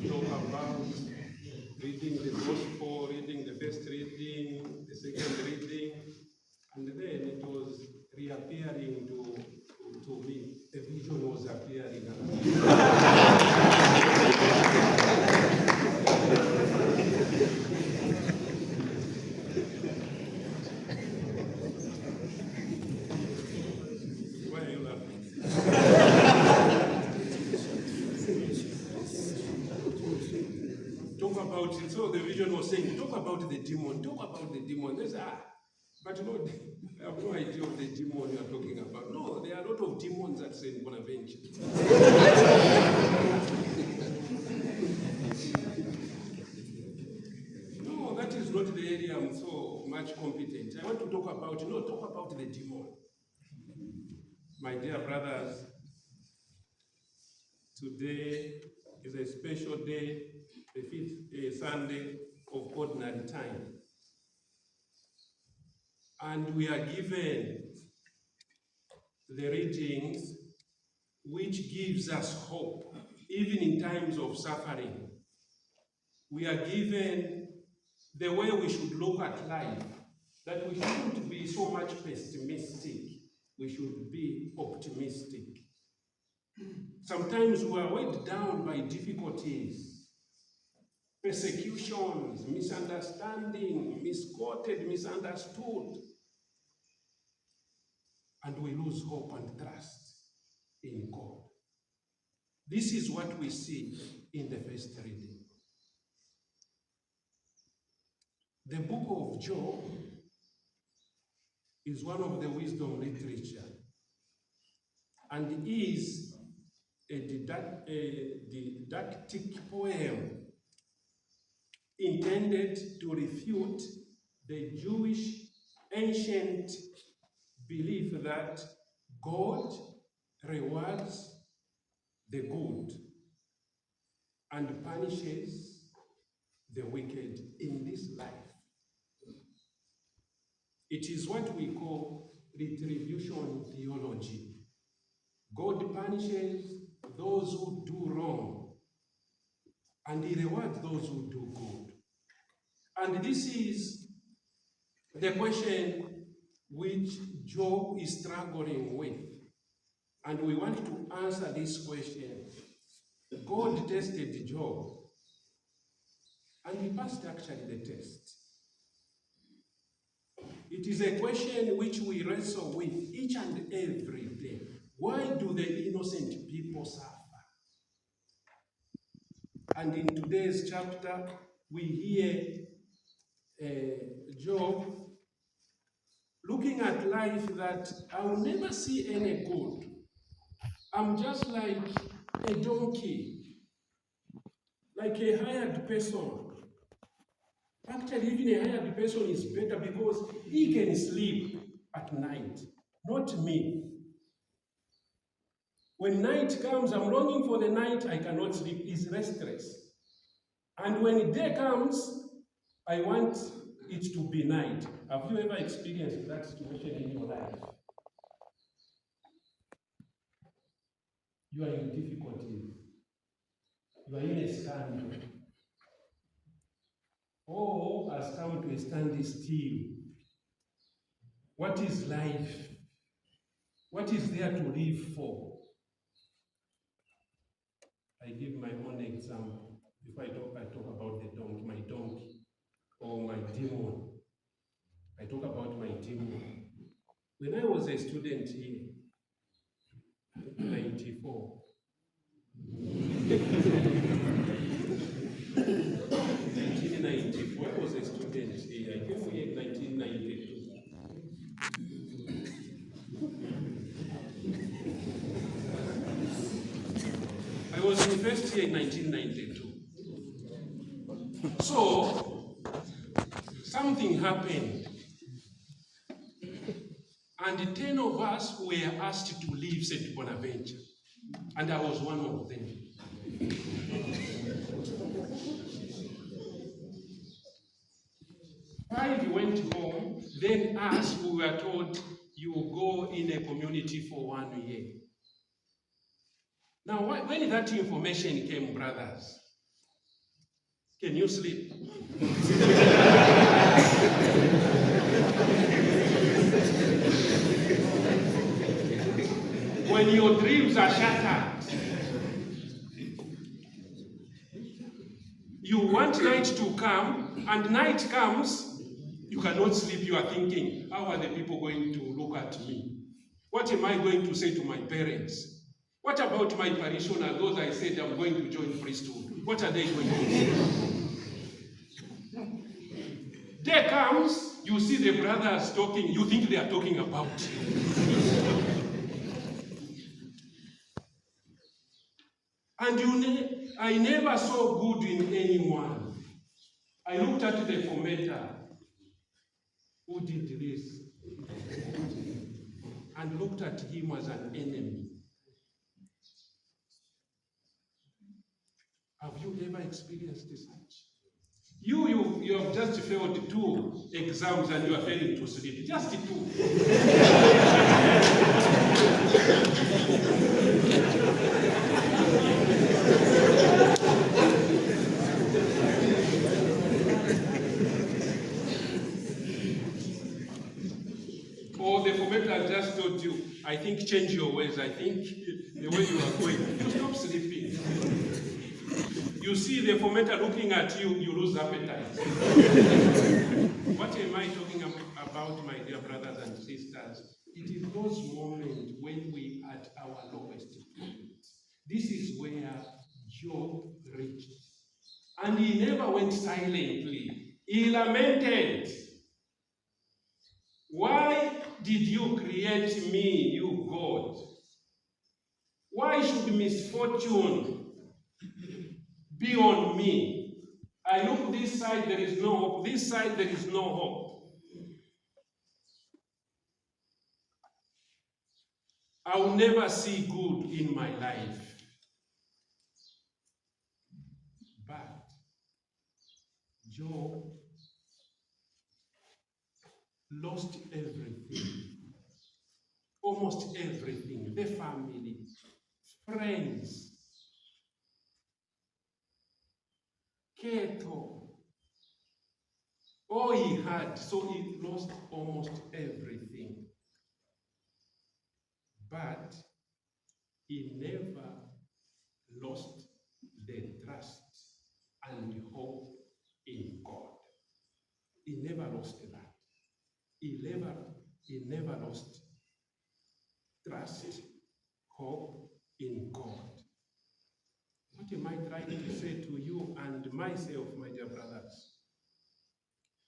talk about reading the gospel, reading the first reading, the second reading, and then it was reappearing to me. The vision was appearing. Why are you laughing? Talk about it. So the vision was saying, talk about the demon, talk about the demon. They say, but Lord, I have no idea of the demon you are talking about. No, there are a lot of demons at St. Bonaventure. No, that is not the area I'm so much competent. I want to talk about, talk about the demon. My dear brothers, today is a special day, the fifth Sunday of ordinary time. And we are given the readings which gives us hope, even in times of suffering. We are given the way we should look at life, that we shouldn't be so much pessimistic, we should be optimistic. Sometimes we are weighed down by difficulties, persecutions, misunderstanding, misquoted, misunderstood, and we lose hope and trust in God. This is what we see in the first reading. The book of Job is one of the wisdom literature and is a didactic poem intended to refute the Jewish ancient belief that God rewards the good and punishes the wicked in this life. It is what we call retribution theology. God punishes those who do wrong, and he rewards those who do good. And this is the question which Job is struggling with. And we want to answer this question. God tested Job, and he passed actually the test. It is a question which we wrestle with each and every day. Why do the innocent people suffer? And in today's chapter, we hear Job looking at life that I will never see any good. I'm just like a donkey, like a hired person. Actually, even a hired person is better because he can sleep at night, not me. When night comes, I'm longing for the night, I cannot sleep, it's restless. And when day comes, I want it to be night. Have you ever experienced that situation in your life? You are in difficulties. You are in a scandal. All has come to a standstill. What is life? What is there to live for? I give my own example. Before I talk about the donkey, my donkey, or my demon. I talk about my demon. When I was a student here, 1994, 1994, I was a student here. I came here in 1992. I was in first year in 1992. So, something happened. And 10 of us were asked to leave St. Bonaventure. And I was one of them. Five went home, then us, we were told, you go in a community for 1 year. Now, when that information came, brothers, can you sleep? When your dreams are shattered, you want night to come, and night comes, you cannot sleep. You are thinking, how are the people going to look at me? What am I going to say to my parents? What about my parishioners, those I said I'm going to join priesthood? What are they going to say? Day comes, you see the brothers talking, you think they are talking about you. And I never saw good in anyone. I looked at the commentator who did this and looked at him as an enemy. Have you ever experienced this? You have just failed 2 exams and you are failing to sleep. Just 2. Or the formatter just told you, I think change your ways. I think the way you are going, you stop sleeping. You see the fomenter looking at you, you lose appetite. What am I talking about, my dear brothers and sisters? It is those moments when we are at our lowest point. This is where Job reached. And he never went silently. He lamented. Why did you create me, you God? Why should misfortune be on me? I look this side, there is no hope. This side, there is no hope. I will never see good in my life. But Job lost everything. Almost everything. The family, friends, cattle, all he had. So he lost almost everything. But he never lost the trust and hope in God. He never lost that. He never lost trust, hope in God. What am I trying to say to you and myself, my dear brothers?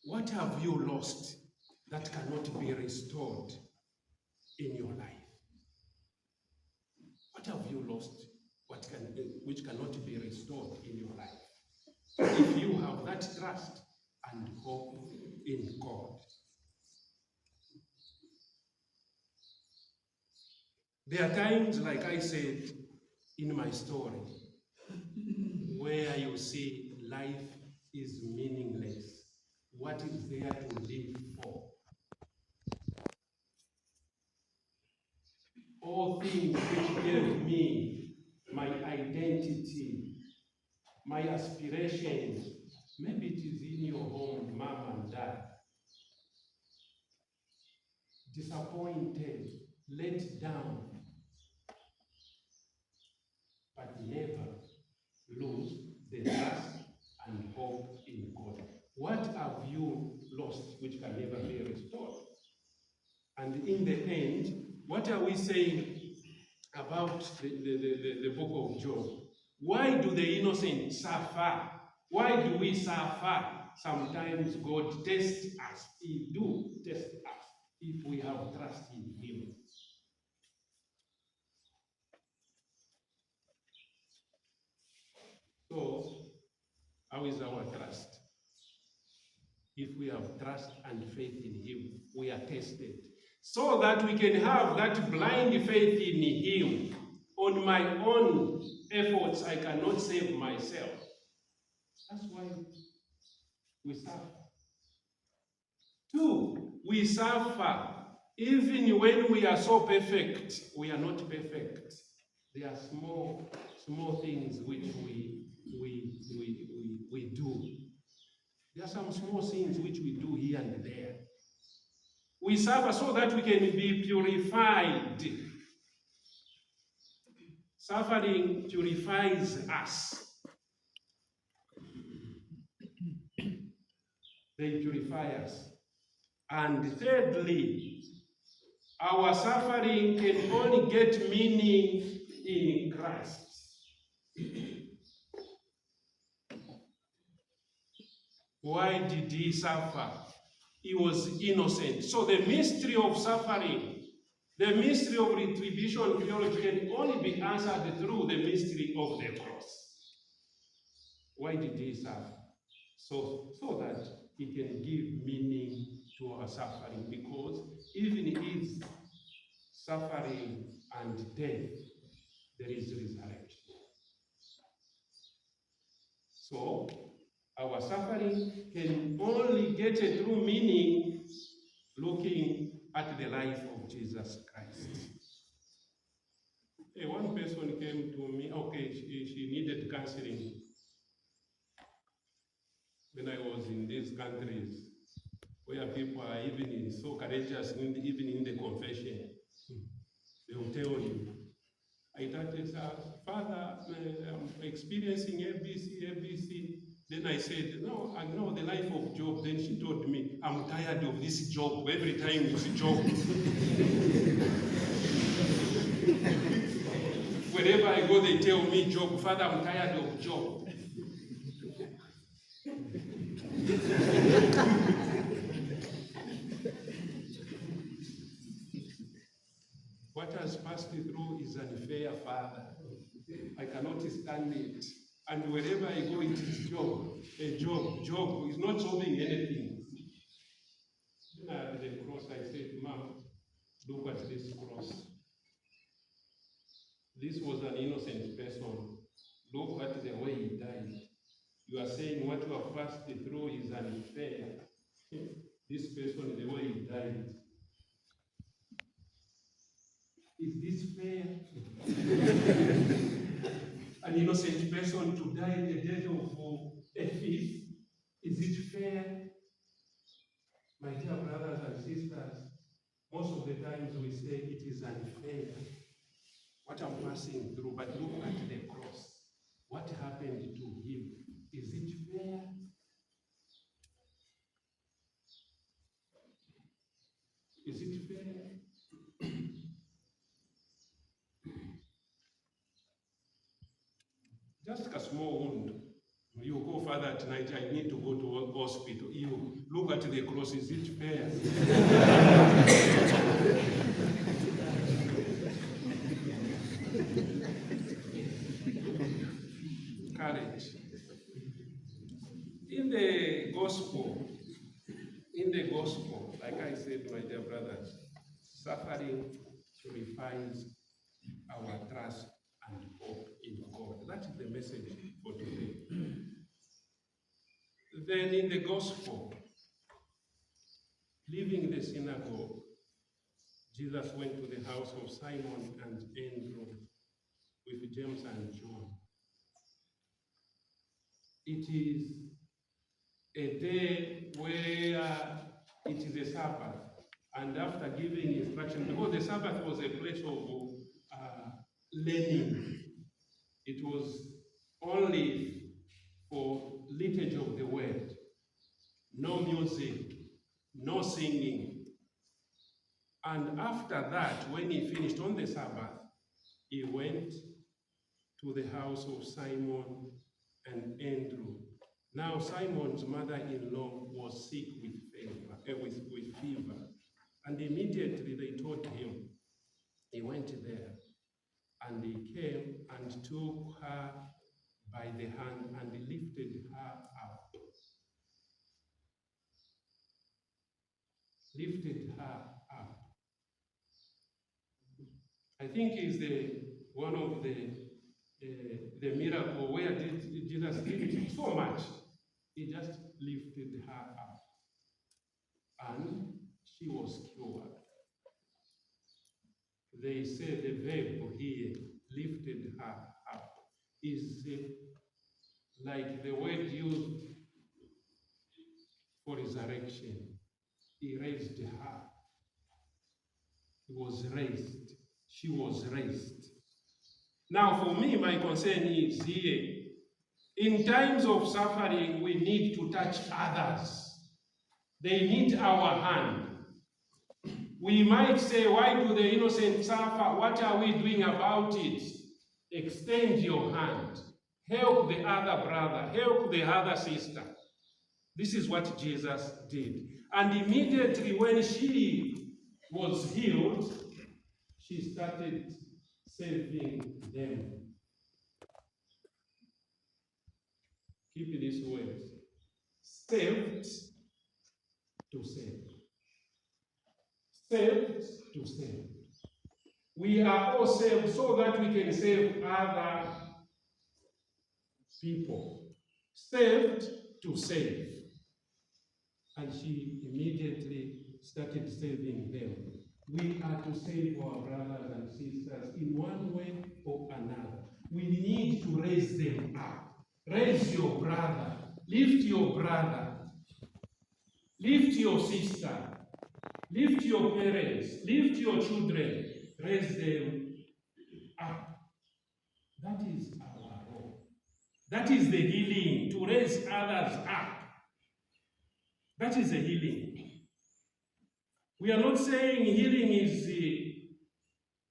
What have you lost that cannot be restored in your life? What have you lost which cannot be restored in your life? If you have that trust and hope in God. There are times, like I said in my story, where you see life is meaningless. What is there to live for? All things which gave me my identity, my aspirations, maybe it is in your home, mom and dad, disappointed, let down, but never lose the trust and hope in God. What have you lost which can never be restored? And in the end, what are we saying about the book of Job? Why do the innocent suffer? Why do we suffer? Sometimes God tests us. He do test us if we have trust in Him. So, how is our trust? If we have trust and faith in Him, we are tested. So that we can have that blind faith in Him. On my own efforts, I cannot save myself. That's why we suffer. 2, we suffer Even when we are so perfect, we are not perfect. There are small things which we do. There are some small things which we do here and there. We suffer so that we can be purified. Suffering purifies us. They purify us. And thirdly, our suffering can only get meaning in Christ. Why did he suffer? He was innocent. So the mystery of suffering, the mystery of retribution theology can only be answered through the mystery of the cross. Why did he suffer? So that he can give meaning to our suffering, because even in his suffering and death, there is resurrection. So our suffering can only get a true meaning looking at the life of Jesus Christ. One person came to me, okay, she needed counseling when I was in these countries where people are even so courageous, even in the confession. They will tell you, I started, Father, I'm experiencing ABC. Then I said, no, I know the life of Job. Then she told me, I'm tired of this job. Every time it's Job. Wherever I go, they tell me Job. Father, I'm tired of Job. What has passed through is unfair, Father. I cannot stand it. And wherever I go, it is Job. Job is not solving anything. Then at the cross, I said, Mom, look at this cross. This was an innocent person. Look at the way he died. You are saying what you have passed through is unfair. This person, the way he died. Is this fair? An innocent person to die the death of a thief? Is it fair? My dear brothers and sisters, most of the times we say it is unfair what I'm passing through, but look at the cross. What happened to him? Is it fair? Is it fair? Just a small wound. You go further tonight, I need to go to a hospital. You look at the cross, is it fair? Courage. In the gospel, like I said, my dear brothers, suffering purifies our trust and hope in God. That is the message for today. Then in the gospel, leaving the synagogue, Jesus went to the house of Simon and Andrew with James and John. It is a day where it is a Sabbath, and after giving instruction, because the Sabbath was a place of learning, it was only for liturgy of the word, no music, no singing. And after that, when he finished on the Sabbath, he went to the house of Simon and Andrew. Now Simon's mother-in-law was sick with fever, and immediately they told him. He went there, and he came and took her by the hand and lifted her up. Lifted her up. I think is one of the miracle where Jesus did so much. He just lifted her up, and she was cured. they say the verb here, lifted her up, is like the word used for resurrection. He raised her. He was raised. She was raised. Now, for me, my concern is here. In times of suffering, we need to touch others. They need our hand. We might say, why do the innocent suffer? What are we doing about it? Extend your hand. Help the other brother. Help the other sister. This is what Jesus did. And immediately when she was healed, she started saving them. Keep these words. Saved to save. Saved to save. We are all saved so that we can save other people. Saved to save. And she immediately started saving them. We are to save our brothers and sisters in one way or another. We need to raise them up. Raise your brother. Lift your brother. Lift your sister. Lift your parents. Lift your children. Raise them up. That is our role. That is the healing, to raise others up. That is the healing. We are not saying healing is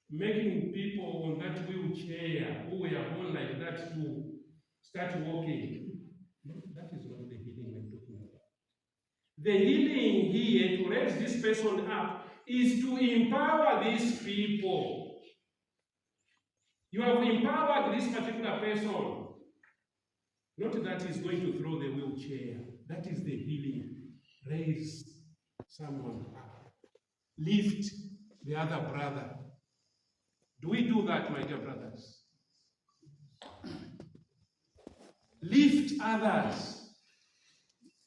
making people on that wheelchair who were born like that to start walking. No, that is not the healing we're talking about. The healing here, to raise this person up, is to empower these people. You have empowered this particular person. Not that he's going to throw the wheelchair. That is the healing. Raise someone up. Lift the other brother. Do we do that, my dear brothers? Lift others.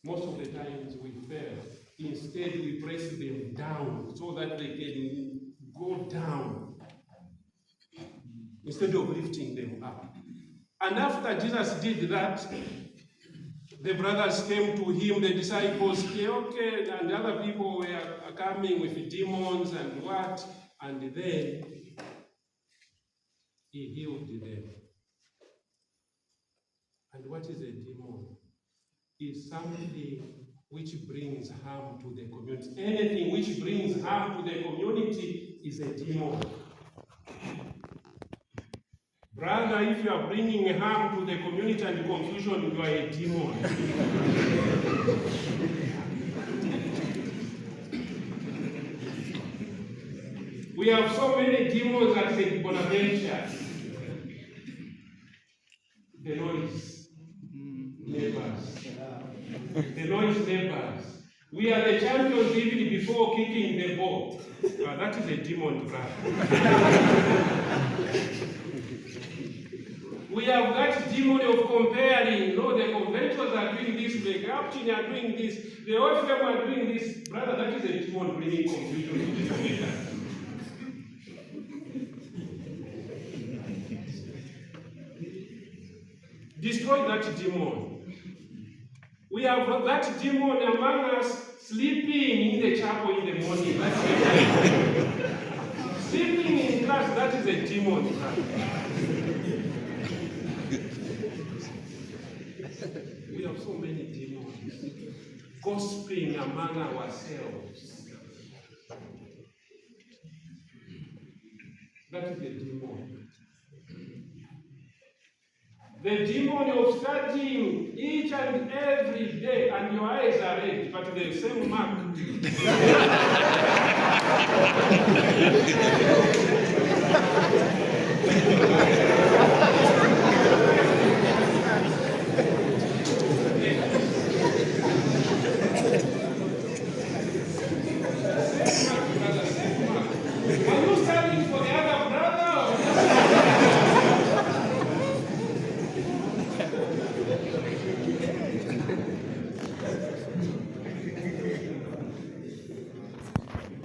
Most of the times we fail. Instead, we press them down so that they can go down instead of lifting them up. And after Jesus did that, the brothers came to him, the disciples came, and the other people were coming with demons and what, and then he healed them. And what is a demon? It's something which brings harm to the community. Anything which brings harm to the community is a demon. Brother, if you are bringing harm to the community and confusion, you are a demon. We have so many demons at St. Bonaventure. The noise neighbors. The noise neighbors. We are the champions even before kicking the ball. That is a demon, brother. We have that demon of comparing. No, the conventions are doing this, the captain are doing this, the OFM are doing this. Brother, that is a demon bringing confusion to this community. Destroy that demon. We have that demon among us sleeping in the chapel in the morning. Sleeping in class, that is a demon. We have so many demons gossiping among ourselves. That is the demon. The demon of studying each and every day, and your eyes are red, but the same mark. Are you studying for the other brother?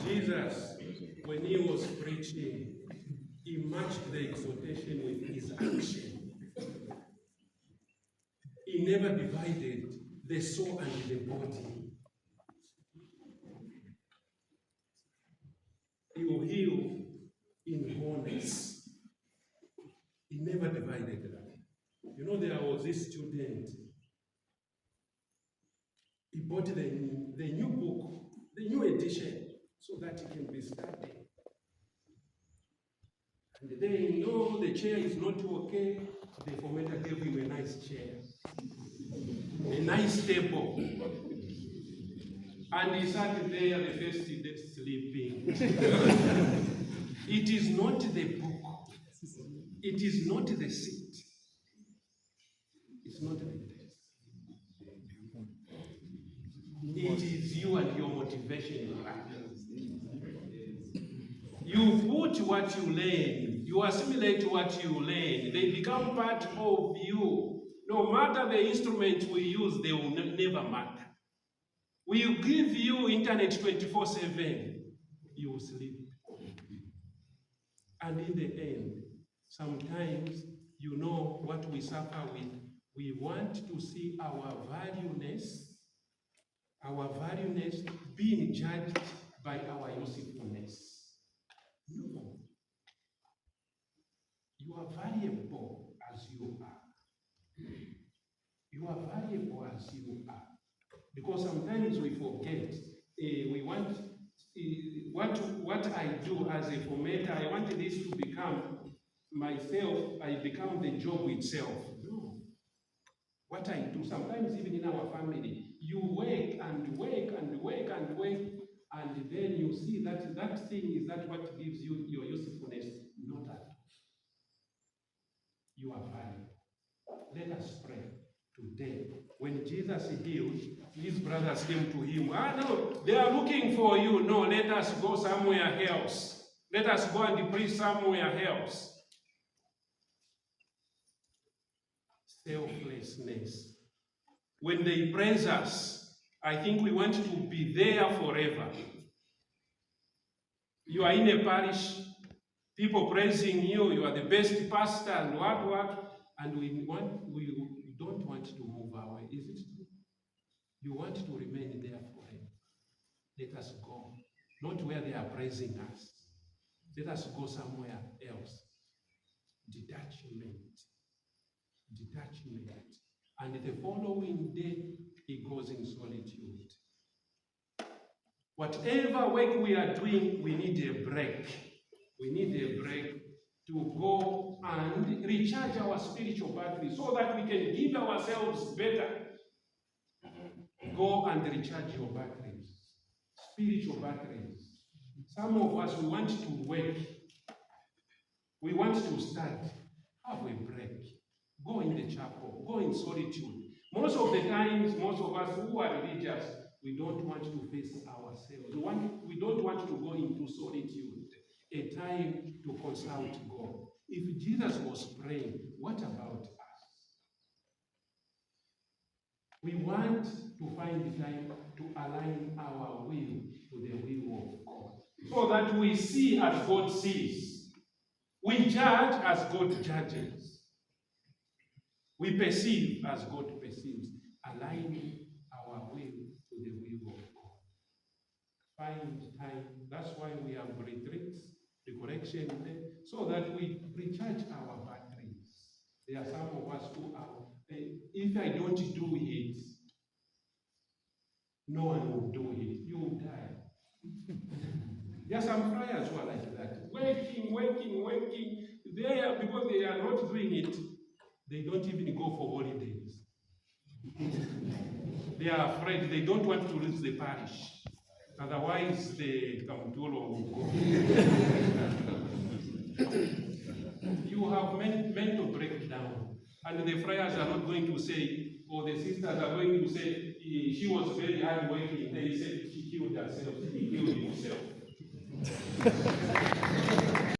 Jesus, when he was preaching, exhortation with his action. He never divided the soul and the body. He will heal in wholeness. He never divided that. You know, there was this student. He bought the new book, the new edition, so that it can be studied. And then, no, the chair is not okay. The formatter gave him a nice chair, a nice table. And he sat there the first day sleeping. It is not the book. It is not the seat. It's not the text. It is you and your motivation in life. You put what you learn, you assimilate what you learn, they become part of you. No matter the instrument we use, they will never matter. We give you internet 24/7, you will sleep. And in the end, sometimes you know what we suffer with. We want to see our valueness being judged by our usefulness. No. You are valuable as you are. You are valuable as you are. Because sometimes we forget. We want what I do as a formatter. I want this to become myself. I become the job itself. No. What I do, sometimes even in our family, you work and work and work and work, and then you see that thing is that what gives you your usefulness. Not at all. You are valuable. Let us pray today. When Jesus healed, his brothers came to him. No, they are looking for you. No, let us go somewhere else. Let us go and preach somewhere else. Selflessness. When they praise us, I think we want to be there forever. You are in a parish, people praising you, you are the best pastor, and what, and we don't want to move away. Is it true? You want to remain there forever. Let us go. Not where they are praising us. Let us go somewhere else. Detachment. And the following day, he goes in solitude. Whatever work we are doing, we need a break. We need a break to go and recharge our spiritual battery so that we can give ourselves better. Go and recharge your batteries, spiritual batteries. Some of us, we want to work. We want to start. Have a break. Go in the chapel. Go in solitude. Most of the times, most of us who are religious, we don't want to face ourselves. We don't want to go into solitude, a time to consult God. If Jesus was praying, what about us? We want to find time to align our will to the will of God, so that we see as God sees. We judge as God judges. We perceive as God perceives, aligning our will to the will of God. Find time. That's why we have retreats, the correction day, so that we recharge our batteries. There are some of us who are, if I don't do it, no one will do it. You will die. There are some friars who are like that. Working. They are, because they are not doing it, they don't even go for holidays. They are afraid. They don't want to lose the parish. Otherwise, the Kamutolo will go. You have mental breakdown. And the friars are not going to say, or the sisters are going to say, she was very hard working. They said she killed herself. He killed himself.